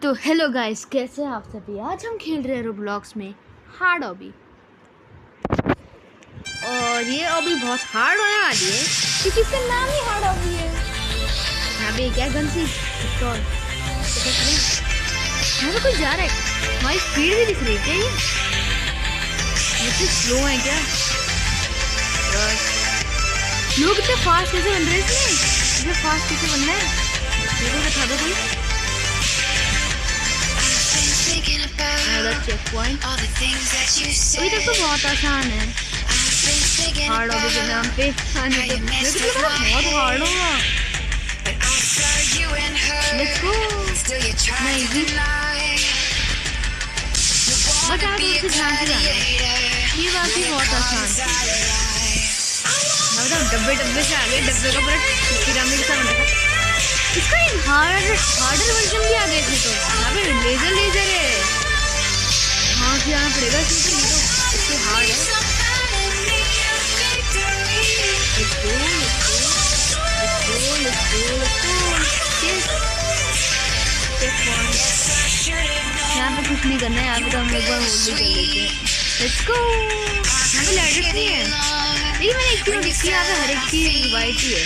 तो hello guys, कैसे हैं आप सभी। आज हम खेल रहे हैं रोब्लॉक्स में हार्ड ऑबी। और ये ऑबी बहुत हार्ड होने वाली है क्योंकि इसका नाम ही हार्ड ऑबी है। यहाँ पे क्या गन सी पिस्तौल, यहाँ पे कोई जा रहा है। हमारी स्पीड भी दिख रही है क्या? ये स्लो है क्या? लोग इतने फास्ट कैसे बन रहे हैं इसमें? इतने फास्ट कैसे बनना है मेरे को बता दो कोई। चेक पॉइंट अभी तक तो बहुत आसान है हार्ड ऑबी के नाम पे आने तो मेरे को लगा बहुत हार्ड होगा। Let's go. नहीं इजी बट आप उससे ध्यान से जाना, ये बात भी बहुत आसान। मतलब डब्बे डब्बे से आगे डब्बे का पूरा पिरामिड सा बना था। इसका एक हार्डर वर्जन भी आ गए थे। तो यहाँ पे लेजर है, हाँ से आना पड़ेगा क्योंकि ये तो इससे हार्ड है। यहाँ पे कुछ नहीं करना है, यहाँ पे तो हम एक बार होल्ड कर लेते हैं। Let's go. यहाँ पे लैडर नहीं है, लेकिन मैंने एक चीज नोटिस किया, यहाँ पे हर एक चीज वाइट ही है।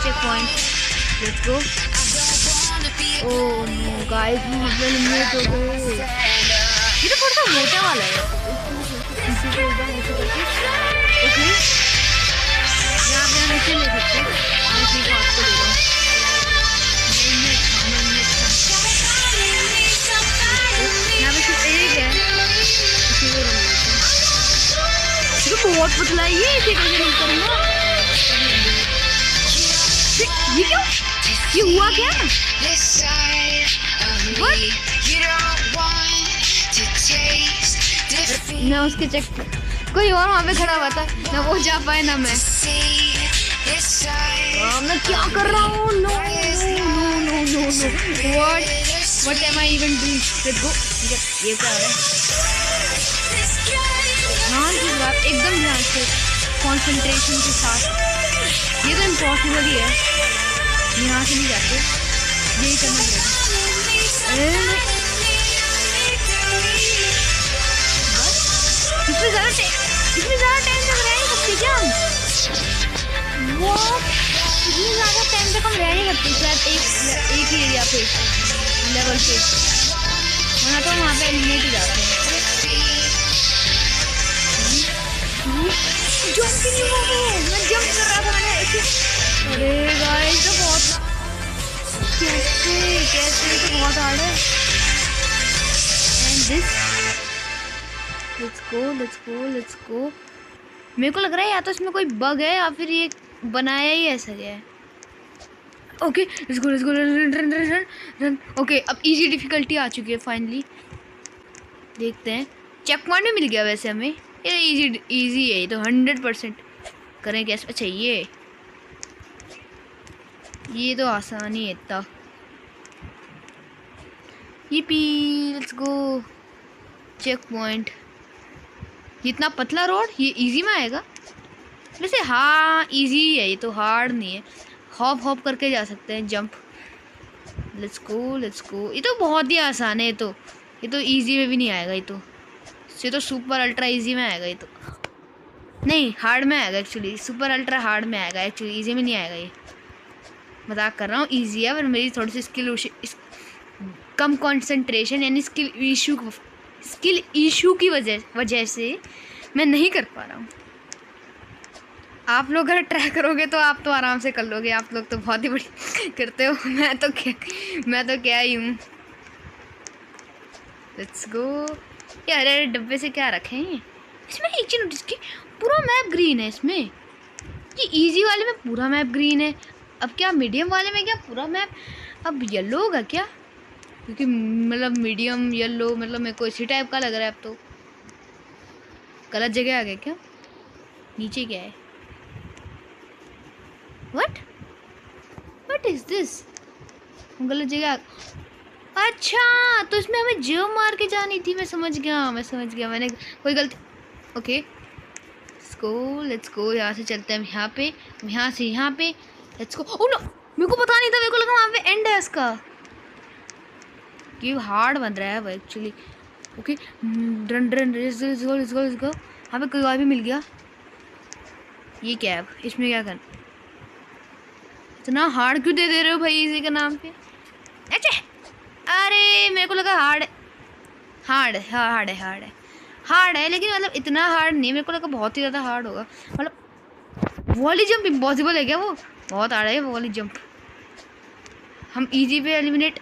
Checkpoint. Let's go. Oh no guys, ये तो गए। ये तो थोड़ा सा मोटा वाला है। ओके, यहाँ पे हम इसे ले सकते हैं। मैं इसी को आपको दे रहा हूँ। यहाँ पे सिर्फ एक है, इसी को ले लेते हैं। ये बहुत पतला है, ये इसे कैसे नहीं करूँगा। ये क्यों? ये हुआ क्या? ना उसके चेक कोई और वहाँ पे खड़ा हुआ था, ना वो जा पाए ना मैं। मैं क्या कर रहा हूँ? No no no no no, what am I even doing? Let's go. ये क्या हो रहा है? हाँ जी बात एकदम ध्यान से, कंसंट्रेशन के साथ। ये तो इम्पॉसिबल ही है, यहाँ से नहीं जाते, यही करना पड़ेगा। इसमें ज़्यादा टाइम तक रह नहीं सकते क्या हम? वो इतनी ज़्यादा टाइम तक हम रह नहीं सकते शायद एक ही एरिया पे लेवल पे, वरना तो वहाँ पे एलिमिनेट हो जाते हैं। जंप ही नहीं हुआ वो, मैं जंप कर रहा था मैंने ऐसे। अरे गाइस तो बहुत कैसे तो बहुत हार्ड है। And this let's go. मेरे को लग रहा है या तो इसमें कोई बग है या फिर ये बनाया ही ऐसा गया है। Okay let's go run. Okay, अब इजी डिफिकल्टी आ चुकी है फाइनली। देखते हैं, चेक पॉइंट भी मिल गया वैसे हमें। ये इजी है, ये तो 100% करें कैसे। अच्छा ये तो आसान ही है इतना। ये लेट्स गो। Check point. इतना पतला रोड ये इजी में आएगा वैसे। हाँ इजी है, ये तो हार्ड नहीं है। हॉप करके जा सकते हैं, जंप। Let's go. ये तो बहुत ही आसान है। ये तो इजी में भी नहीं आएगा। ये तो सुपर अल्ट्रा इजी में आएगा। ये तो नहीं, हार्ड में आएगा एक्चुअली। सुपर अल्ट्रा हार्ड में आएगा एक्चुअली, इजी में नहीं आएगा। ये मजाक कर रहा हूँ, इजी है पर मेरी थोड़ी सी कम कंसंट्रेशन यानी स्किल इशू की वजह से मैं नहीं कर पा रहा हूँ। आप लोग अगर ट्राई करोगे तो आप तो आराम से कर लोगे। आप लोग तो बहुत ही बड़ी करते हो, मैं तो क्या ही हूँ। Let's go. ये अरे डब्बे से क्या रखे हैं? इसमें एक चीज़ नोटिस की, पूरा मैप ग्रीन है इसमें। ये इजी वाले में पूरा मैप ग्रीन है। अब क्या मीडियम वाले में क्या पूरा मैप अब येलो होगा क्या? क्योंकि मतलब मीडियम येलो, मतलब मेरे को इसी टाइप का लग रहा है। अब तो गलत जगह आ गए क्या? नीचे क्या है? What is this? गलत जगह। अच्छा तो इसमें हमें जो मार के जानी थी। मैं समझ गया मैंने कोई गलती। ओके लेट्स गो। यहाँ से चलते हैं हम यहाँ पे, यहाँ से यहाँ पे। Let's go. ओह नो, मेरे को पता नहीं था, मेरे को लगा वहाँ पे एंड है इसका। ये हार्ड बन रहा है वो actually. Okay run run let's go let's go let's गो। यहाँ पे कोई और भी मिल गया। ये क्या है, इसमें क्या करना? इतना हार्ड क्यों दे रहे हो भाई इसी के नाम पे? अच्छा अरे मेरे को लगा हार्ड हार्ड हार्ड है हार्ड है हार्ड है, लेकिन मतलब इतना हार्ड नहीं, मेरे को लगा बहुत ही ज़्यादा हार्ड होगा। मतलब वॉली जंप इम्पॉसिबल है क्या? वो बहुत हार्ड है वॉली जंप। हम इजी पे एलिमिनेट,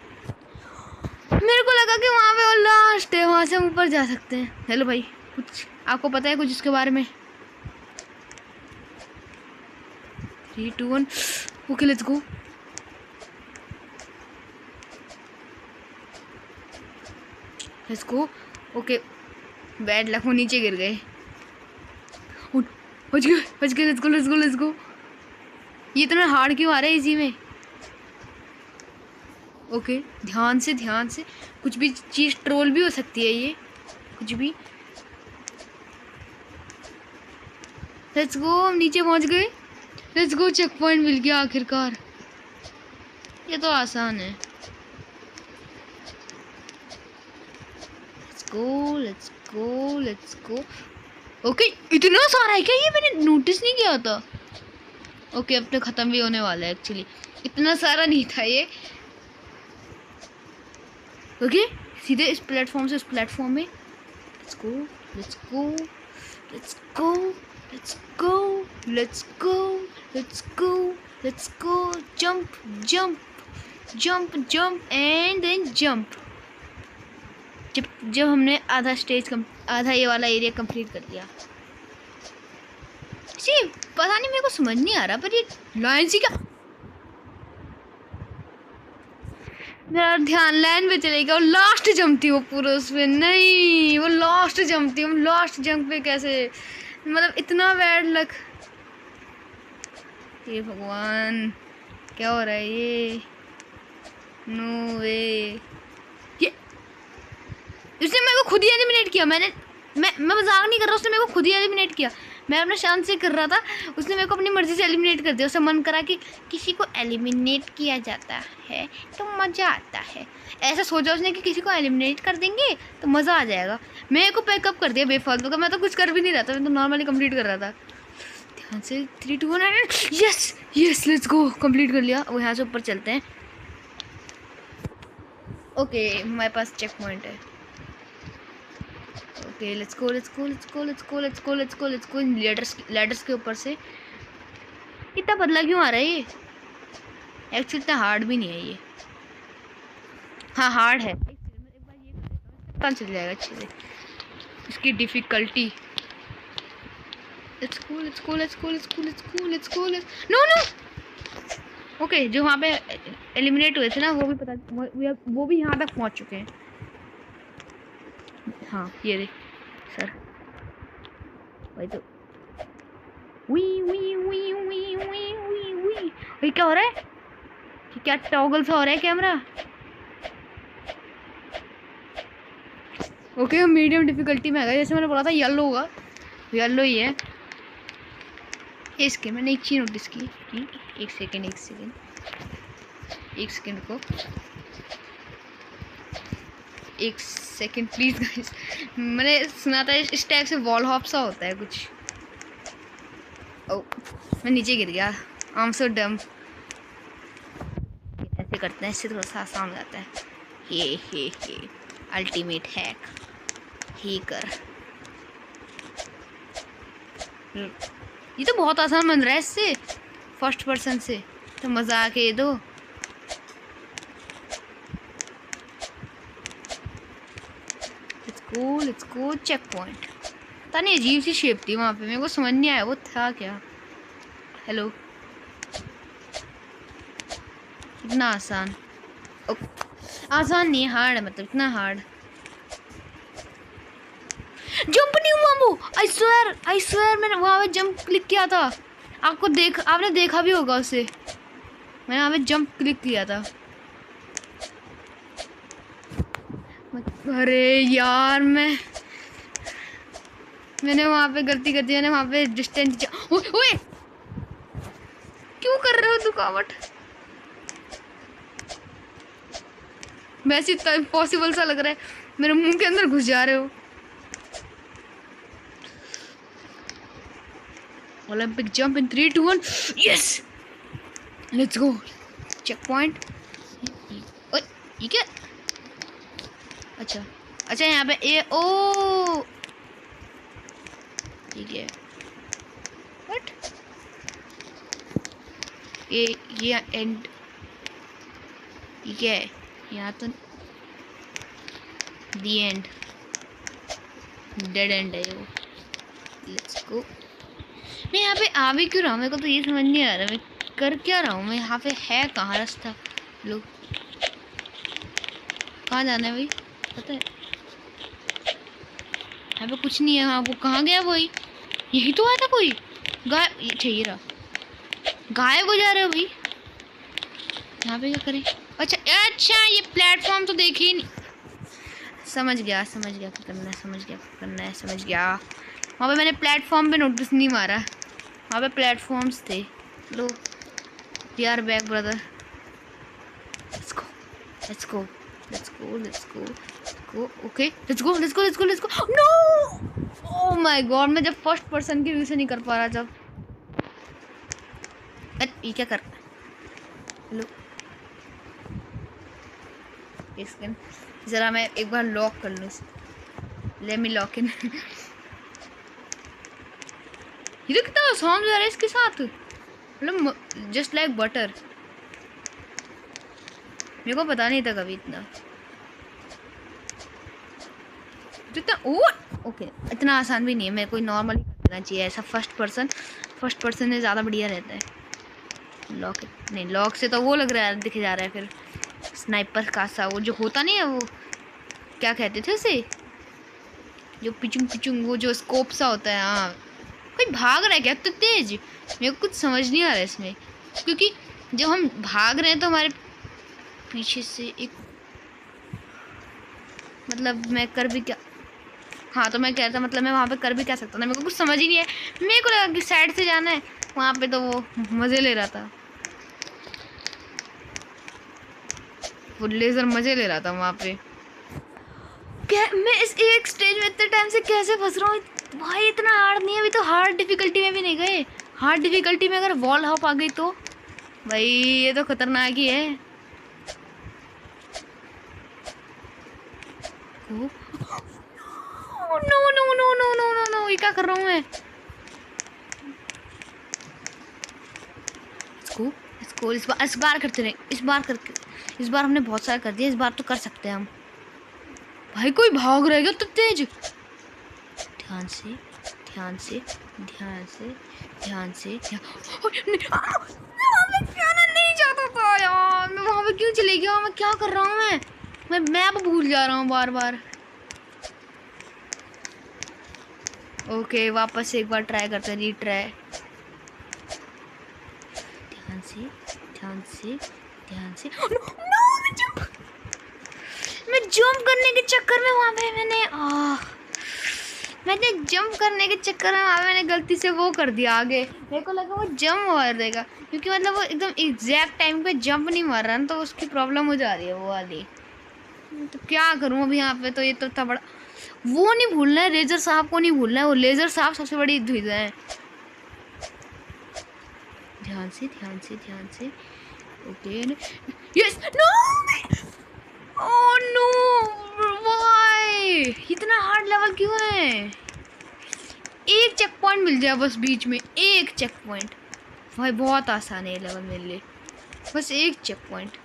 मेरे को लगा कि वहाँ पे वो लास्ट है, वहाँ से हम ऊपर जा सकते हैं। हेलो भाई, कुछ आपको पता है कुछ इसके बारे में? 3 2 1 okay let's go. Let's go. Okay bad luck, वो नीचे गिर गए। बच गए बच गए। Let's go let's go let's go. ये इतना हार्ड क्यों आ रहा है इसी में? ओके ध्यान से कुछ भी चीज़ ट्रोल भी हो सकती है ये, कुछ भी। लेट्स गो, हम नीचे पहुंच गए। लेट्स गो, चेक पॉइंट मिल गया आखिरकार। ये तो आसान है। Let's go let's go let's go. Okay इतना सारा है क्या? ये मैंने नोटिस नहीं किया था। ओके अब तो ख़त्म भी होने वाला है एक्चुअली, इतना सारा नहीं था ये। ओके सीधे इस प्लेटफॉर्म से उस प्लेटफॉर्म में। Let's go let's go let's go let's go let's go let's go let's go. Jump jump jump jump and then jump. जब हमने आधा आधा ये वाला एरिया कंप्लीट कर लिया। जी पता नहीं, मेरे को समझ नहीं आ रहा, पर ये लाइन सी क्या, मेरा ध्यान लाइन पे चलेगा। और लास्ट जंप थी वो पूरा उसमें, नहीं वो लास्ट जंप थी। हम लास्ट जंप पे कैसे, मतलब इतना बैड लक। ये भगवान क्या हो रहा है ये? नो वे। ये उसने मेरे को खुद ही एलिमिनेट किया। मैं मजाक नहीं कर रहा, उसने मेरे को खुद ही एलिमिनेट किया। मैं अपना शांत से कर रहा था, उसने मेरे को अपनी मर्जी से एलिमिनेट कर दिया। उसे मन करा कि किसी को एलिमिनेट किया जाता है तो मज़ा आता है, ऐसा सोचा उसने कि किसी को एलिमिनेट कर देंगे तो मज़ा आ जाएगा। मेरे को पैकअप कर दिया बेफालतू का। मैं तो कुछ कर भी नहीं रहा था, मैं तो नॉर्मली कंप्लीट कर रहा था। ध्यान से 3 2 1 yes yes let's go, complete कर लिया। वो यहाँ से ऊपर चलते हैं। ओके हमारे पास चेक पॉइंट है। Okay let's go let's go let's go let's go let's go let's go let's go. Ladders के ऊपर से इतना बदला क्यों आ रहा है ये? एक्चुअली इतना हार्ड भी नहीं है ये। हाँ हार्ड है, एक बार ये पता चल जाएगा अच्छे से इसकी difficulty. Let's go let's go let's go let's go let's go let's go let's no no. Okay जो वहाँ पे एलिमिनेट हुए थे ना, वो भी पता, वो भी यहाँ तक पहुँच चुके हैं। हाँ ये रे सर भाई। तो we we we we we we we क्या हो रहा है? क्या टॉगल सा हो रहा है कैमरा? ओके हम मीडियम डिफिकल्टी में आ गए। जैसे मैंने बोला था येलो होगा, येलो ही है। इसके मैंने एक चीज़ नोटिस की कि एक सेकेंड प्लीज़ गाइस। मैंने सुना था इस टाइप से वॉल हॉप सा होता है कुछ। ओ मैं नीचे गिर गया। आई एम सो डम। ऐसे करते हैं, इससे थोड़ा सा आसान हो जाता है। हे अल्टीमेट हैक ही कर। ये तो बहुत आसान बन रहा है इससे, फर्स्ट पर्सन से तो मज़ा आके ये दो। Let's go checkpoint. पता नहीं अजीब सी शेप थी वहाँ पे, मेरे को समझ नहीं आया वो था क्या। हेलो इतना आसान? आसान नहीं है, हार्ड है, मतलब इतना हार्ड। जंप नहीं हुआ वो, आई स्वेयर मैंने वहाँ पे जंप क्लिक किया था। आपने देखा भी होगा उसे, मैंने वहाँ पे जंप क्लिक किया था। अरे यार मैंने वहाँ पे गलती कर दी। मैंने वहाँ पे डिस्टेंस ओए क्यों कर रहे हो रुकावट? वैसे इतना इम्पॉसिबल सा लग रहा है, मेरे मुंह के अंदर घुस जा रहे हो। Olympic jump in 3 2 1, yes, let's go. Checkpoint. ये क्या? अच्छा अच्छा, यहाँ पे ए ओ, ठीक है। व्हाट? ये एंड, ये क्या है? यहाँ तो दी एंड, डेड एंड है वो। Let's go. मैं यहाँ पे आ भी क्यों रहा हूँ, मेरे को तो ये समझ नहीं आ रहा मैं कर क्या रहा हूँ। मैं यहाँ पे है कहाँ रास्ता? लो, कहाँ जाना है भाई, पता है? यहाँ पे कुछ नहीं है। हाँ, वो कहाँ गया भाई? यही तो आया था कोई। गायब, चाहिए रहा, गायब हो जा रहा है भाई। यहाँ पे क्या करें? अच्छा अच्छा, ये प्लेटफॉर्म तो देखे ही नहीं। समझ गया क्या करना है, समझ गया। वहाँ पे मैंने प्लेटफॉर्म पे नोटिस नहीं मारा, वहाँ पे प्लेटफॉर्म्स थे। लो, we are back brother, let's go. Okay, let's go. No, oh my God, मैं जब फर्स्ट पर्सन के व्यू से नहीं कर पा रहा। जब ये क्या कर, लो इसके जरा मैं एक बार लॉक कर लूँ। Let me lock in. ये तो कितना आसान जा रहा है इसके साथ, मतलब जस्ट लाइक बटर। मेरे को पता नहीं था कभी इतना ओके, इतना आसान भी नहीं है। मेरे को नॉर्मली कर देना चाहिए ऐसा। फर्स्ट पर्सन में ज़्यादा बढ़िया रहता है। लॉक नहीं, लॉक से तो वो लग रहा है, दिखे जा रहा है फिर स्नाइपर का सा वो जो होता नहीं है, वो क्या कहते थे उसे, जो पिचुंग वो जो स्कोप सा होता है। हाँ, कोई भाग रहा है क्या तो तेज? मेरे को कुछ समझ नहीं आ रहा है इसमें, क्योंकि जब हम भाग रहे हैं तो हमारे पीछे से एक, मतलब मैं कर भी क्या, हाँ तो मैं कह रहा था मतलब मैं वहाँ पे कर भी क्या सकता था। मेरे को कुछ समझ ही नहीं है। मेरे को लगा कि साइड से जाना है, वहाँ पे तो वो मज़े ले रहा था, वो लेज़र मज़े ले रहा था वहाँ पे। क्या मैं इस एक स्टेज में इतने टाइम से कैसे फंस रहा हूँ भाई? इतना हार्ड नहीं है अभी तो। हार्ड डिफिकल्टी में भी नहीं गए। हार्ड डिफिकल्टी में अगर वॉल हॉप आ गई तो भाई ये तो खतरनाक ही है। नो, ये क्या कर रहा हूँ मैं? इस बार करते रहे, इस बार हमने बहुत सारा कर दिया, इस बार तो कर सकते हैं हम। भाई कोई भाग रहेगा तो तेज। ध्यान से नहीं जाता था यार। मैं वहाँ पे क्यों चली गया? मैं क्या कर रहा हूँ? मैं मैप भूल जा रहा हूँ बार बार। ओके, वापस से एक बार ट्राई करते हैं, रीट्राई। ध्यान से मैं जंप करने के चक्कर में वहाँ पे मैंने गलती से वो कर दिया आगे। मेरे को लगा वो जंप मार देगा, क्योंकि मतलब वो एकदम एग्जैक्ट टाइम पे जंप नहीं मार रहा ना, तो उसकी प्रॉब्लम हो जा रही है वो वाली। तो क्या करूँ अभी यहाँ पे? तो ये तो इतना बड़ा वो नहीं भूलना है, लेजर साहब को नहीं भूलना है। वो लेजर साहब सबसे बड़ी दुविधा है। ध्यान से okay, yes, no, oh no, why इतना हार्ड लेवल क्यों है? एक चेक पॉइंट मिल जाए बस बीच में, एक चेक पॉइंट। भाई बहुत आसान है ये लेवल मेरे लिए, बस एक चेक पॉइंट।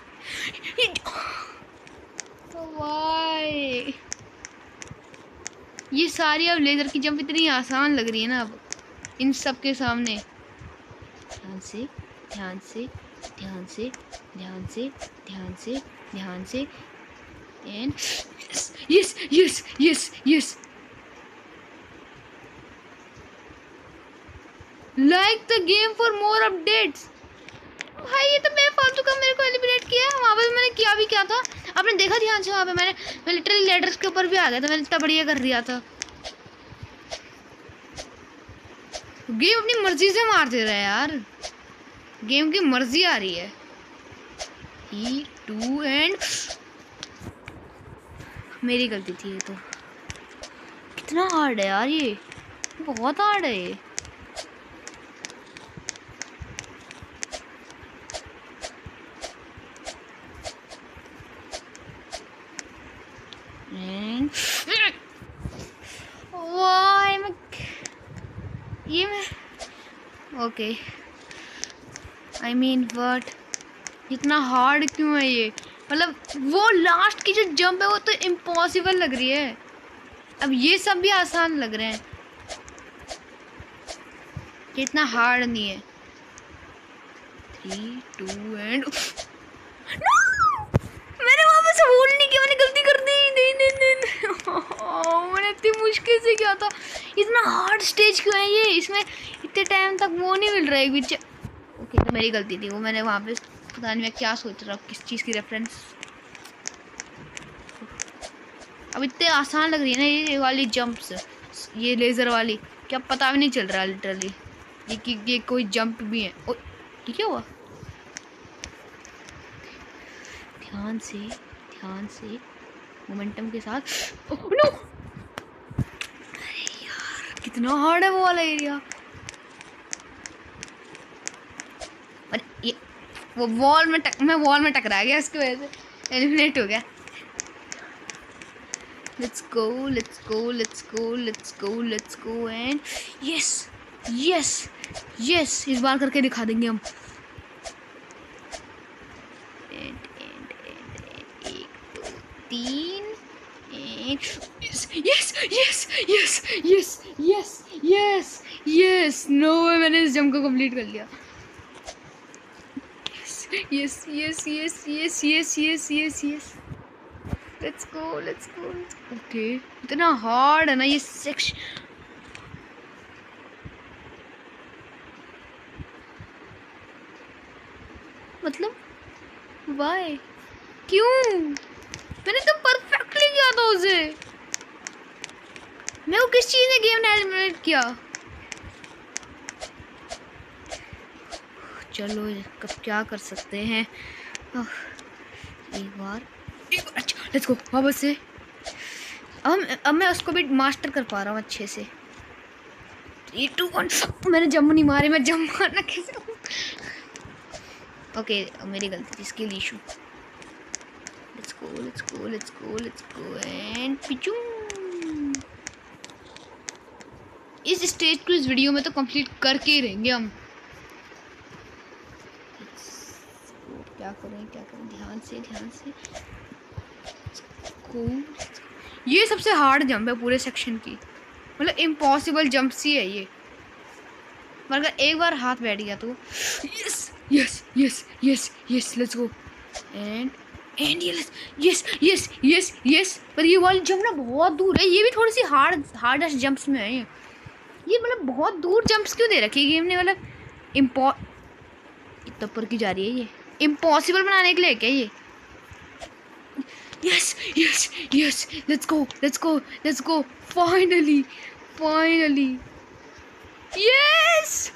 वाई ये सारी अब लेजर की जंप इतनी आसान लग रही है ना अब इन सब के सामने। ध्यान से and yes like the game for more updates. भाई ये तो मैं फालतू का मेरे को एलिमिनेट किया। वहाँ पे मैंने किया भी क्या था आपने देखा ध्यान से? वहाँ पे मैं लिटरली लेडर्स के ऊपर भी आ गया था। मैंने इतना बढ़िया कर दिया था। गेम अपनी मर्जी से मार दे रहा है यार, गेम की मर्जी आ रही है। 2 एंड मेरी गलती थी ये तो। कितना हार्ड है यार ये, बहुत हार्ड है ये। वाह मैं ओके आई मीन व्हाट, इतना हार्ड क्यों है ये? मतलब वो लास्ट की जो जंप है वो तो इम्पॉसिबल लग रही है, अब ये सब भी आसान लग रहे हैं, ये इतना हार्ड नहीं है। 3 2 एंड मैंने वहाँ पे होल्ड नहीं किया, मैंने गलती कर दी। नहीं नहीं नहीं, नहीं। मैंने इतनी मुश्किल से किया था। इतना हार्ड स्टेज क्यों है ये? इसमें इतने टाइम तक वो नहीं मिल रहा है बीच। ओके तो मेरी गलती थी वो, मैंने वहाँ पे पता नहीं मैं क्या सोच रहा हूँ, किस चीज़ की रेफरेंस। अब इतने आसान लग रही है ना ये वाली जंप्स, ये लेज़र वाली, क्या पता भी नहीं चल रहा लिटरली ये कि ये कोई जंप भी है। ओ ये क्या हुआ? ध्यान से मोमेंटम के साथ। ओह नो, अरे यार कितना हार्ड है वो वाला एरिया। और ये वो मैं वॉल में टकरा गया, इसकी वजह से एलिमिनेट हो गया। लेट्स गो एंड यस इस बार करके दिखा देंगे हम। एंड 1 2 3 यस नो वे, मैंने इस जंप को कंप्लीट कर लिया। Yes let's go okay. इतना हार्ड है ना ये सेक्शन, मतलब वाई क्यों? मैंने तो परफेक्टली किया था उसे, मैं वो किस चीज ने गेम ने एलिमिनेट किया? चलो कब क्या कर सकते हैं, एक बार अच्छा लेट्स गो वापस से। अब मैं उसको भी मास्टर कर पा रहा हूँ अच्छे से। 3 2 1 मैंने जंप नहीं मारे, मैं जंप मारना कैसे? ओके मेरी गलती थी, skill issue. Let's go and Pichu. इस स्टेज को इस वीडियो में तो कंप्लीट करके ही रहेंगे हम। क्या करें ध्यान से ये सबसे हार्ड जंप है पूरे सेक्शन की, मतलब इम्पॉसिबल जंप सी है ये, मगर एक बार हाथ बैठ गया तो yes let's go and yes पर ये वाली जंप ना बहुत दूर है, ये भी थोड़ी सी हार्डेस्ट जंप्स में है ये मतलब बहुत दूर जंप्स क्यों दे रखी है गेम ने? मतलब इतना ऊपर की जा रही है ये, इम्पॉसिबल बनाने के लिए क्या ये? Yes let's go finally yes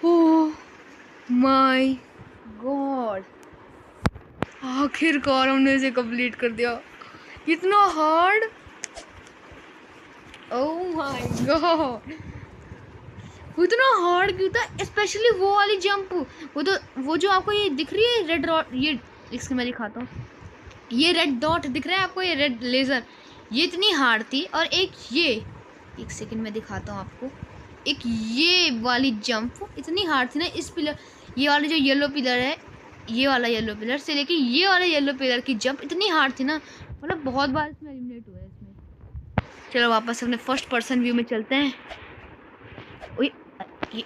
oh my God, आखिरकार हमने इसे कंप्लीट कर दिया। इतना हार्ड, ओह माय गॉड इतना हार्ड क्यों था? स्पेशली वो वाली जंप, वो जो आपको ये दिख रही है रेड डॉट, ये इसके मैं दिखाता हूँ, ये रेड डॉट दिख रहा है आपको, ये रेड लेज़र, ये इतनी हार्ड थी। और एक सेकंड में दिखाता हूँ आपको, एक ये वाली जंप इतनी हार्ड थी ना, इस पिलर, ये वाला जो येलो पिलर है, ये वाला येलो पिलर से लेके ये वाला येलो पिलर की जंप इतनी हार्ड थी ना, मतलब बहुत बार इसमें एलिमिनेट हुआ है इसमें। चलो वापस अपने फर्स्ट पर्सन व्यू में चलते हैं। ये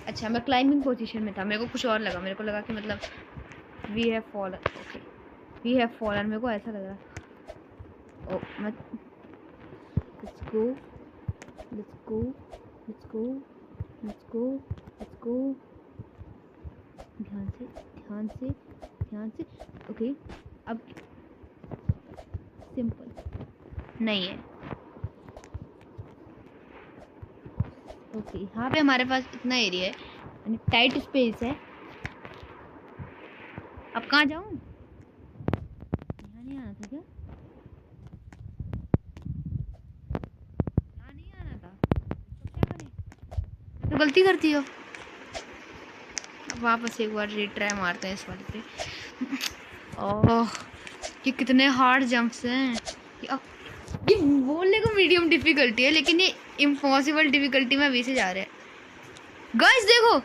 अच्छा मैं क्लाइंबिंग पोजीशन में था, मेरे को कुछ और लगा, मेरे को लगा कि मतलब we have fallen, okay we have fallen, मेरे को ऐसा लग रहा। ओ मैं लेट्स गो ध्यान से ओके। अब सिंपल नहीं है, ओके यहाँ पे हमारे पास इतना एरिया है, यानी टाइट स्पेस है। अब कहाँ जाऊँ? यहाँ नहीं आना था क्या? उल्टी कर दी। अब वापस एक बार रीट्राई मारते हैं इस वाले पे। ओह ये कितने हार्ड जंप्स हैं। ये बोलने को मीडियम डिफिकल्टी है लेकिन ये इम्पॉसिबल डिफिकल्टी में अभी से जा रहे हैं। गाइस देखो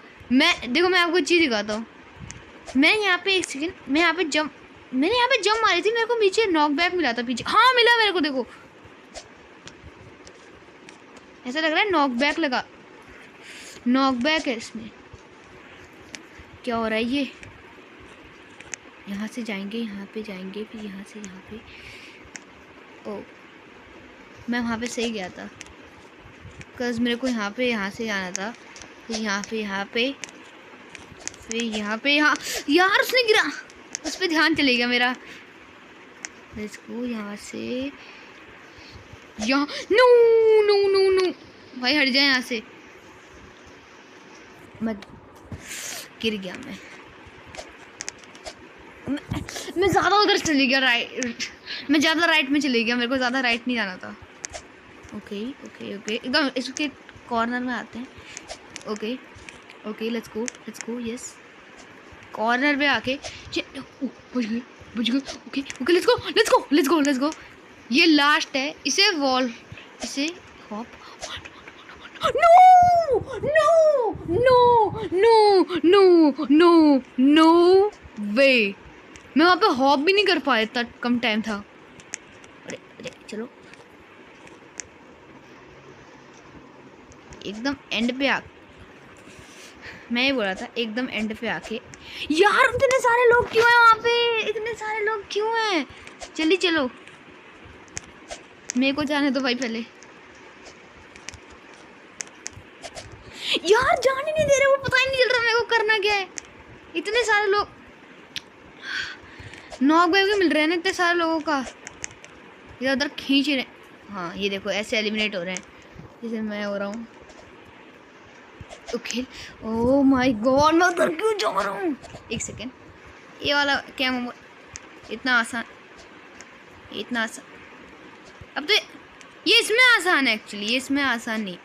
मैं आपको एक चीज़ दिखाता हूँ। मैं यहाँ पे एक सेकंड, मैंने यहाँ पे जंप मारी थी, मेरे को पीछे नॉक बैक मिला था पीछे। हाँ मिला मेरे को, देखो ऐसा लग रहा है नॉक बैक है इसमें। क्या हो रहा है ये? यहाँ से जाएंगे, यहाँ पे जाएंगे, फिर यहाँ से यहाँ पे। ओ मैं वहाँ पे सही गया था बिकॉज मेरे को यहाँ से जाना था। फिर यहाँ पे फिर यहाँ यार उसने गिरा, उस पर ध्यान चले गया मेरा। इसको यहाँ से यहाँ नो नो नो नो भाई हट जाए यहाँ से। मत गिर गया मैं ज़्यादा उधर चले गया मैं ज़्यादा राइट में चले गया, मेरे को ज़्यादा राइट नहीं जाना था। ओके एकदम इसके कॉर्नर में आते हैं। Okay let's go yes corner पे आके बुझ गए। Okay let's go. ये लास्ट है, इसे हॉप। नो वे, मैं वहाँ पे हॉप भी नहीं कर पाया, इतना कम टाइम था। अरे चलो एकदम एंड पे मैं ये बोल रहा था एकदम एंड पे आके। यार इतने सारे लोग क्यों हैं वहाँ पे? जल्दी चलो, मेरे को जाने दो भाई पहले। यार जाने नहीं दे रहे वो, पता ही नहीं चल रहा मेरे को करना क्या है। इतने सारे लोग नॉक बैक मिल रहे हैं ना, इतने सारे लोगों का इधर उधर खींच रहे। हाँ ये देखो ऐसे एलिमिनेट हो रहे हैं जैसे मैं हो रहा हूँ। ओके ओह माय गॉड मैं उधर क्यों जा रहा हूँ? एक सेकेंड, ये वाला क्या इतना आसान अब तो ये इसमें आसान है एक्चुअली, ये इसमें आसान नहीं।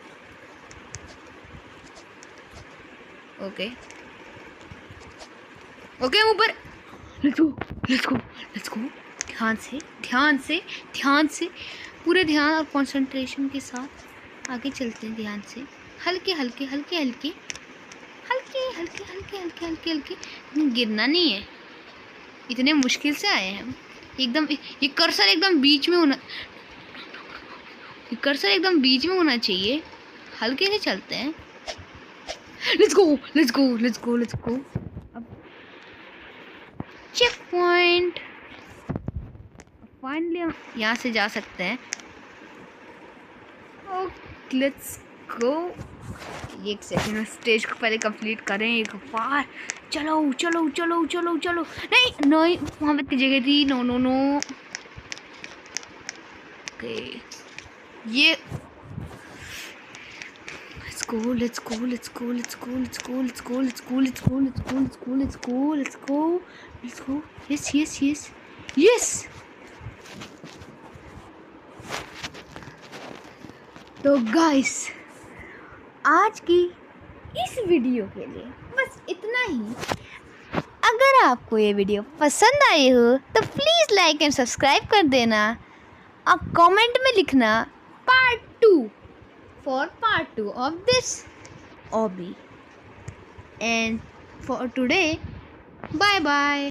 ओके ऊपर लेट्स गो ध्यान से पूरे ध्यान और कंसंट्रेशन के साथ आगे चलते हैं। ध्यान से हल्के गिरना नहीं है, इतने मुश्किल से आए हैं हम। एकदम ये कर्सर एकदम बीच में होना चाहिए। हल्के से चलते हैं। Let's go. अब चेक पॉइंट, फाइनली हम यहाँ से जा सकते हैं। Let's go. एक सेकंड में स्टेज को पहले कंप्लीट करें एक बार। चलो नहीं वहाँ पे जगह थी। नो ओके ये let's go yes तो गाइस आज की इस वीडियो के लिए बस इतना ही। अगर आपको ये वीडियो पसंद आई हो तो प्लीज़ लाइक एंड सब्सक्राइब कर देना और कमेंट में लिखना part 2 for part 2 of this hobby. And for today, bye bye.